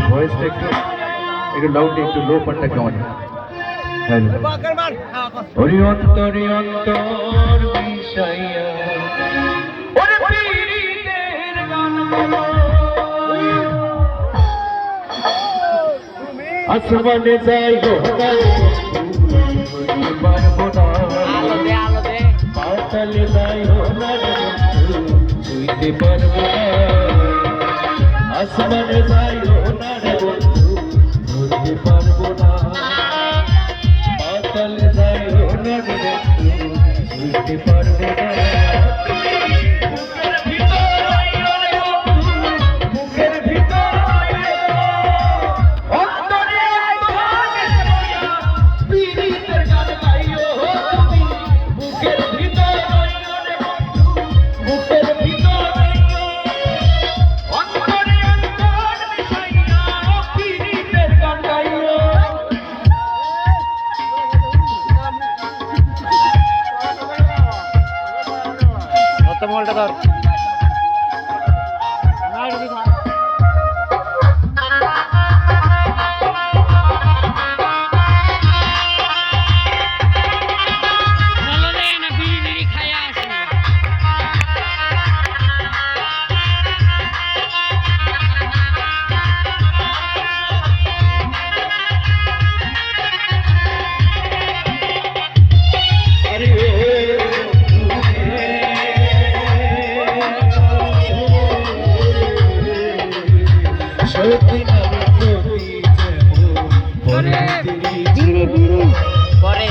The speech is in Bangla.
ভয়েসটা একটু লাউড একটু লো পাটটা কেমন ওরে অন্তরে অন্তর মিশাইয়া ওরে পীরিতের গান বলো আসমানে যাই গো পারবো না পাতালে যাই গো না ছুঁইতে পারবো না আসমানে যাই গো না ধরতে পারবো না পাতালে যাই গো না ছুঁইতে পারবো না মোবাইলটা ধর পরে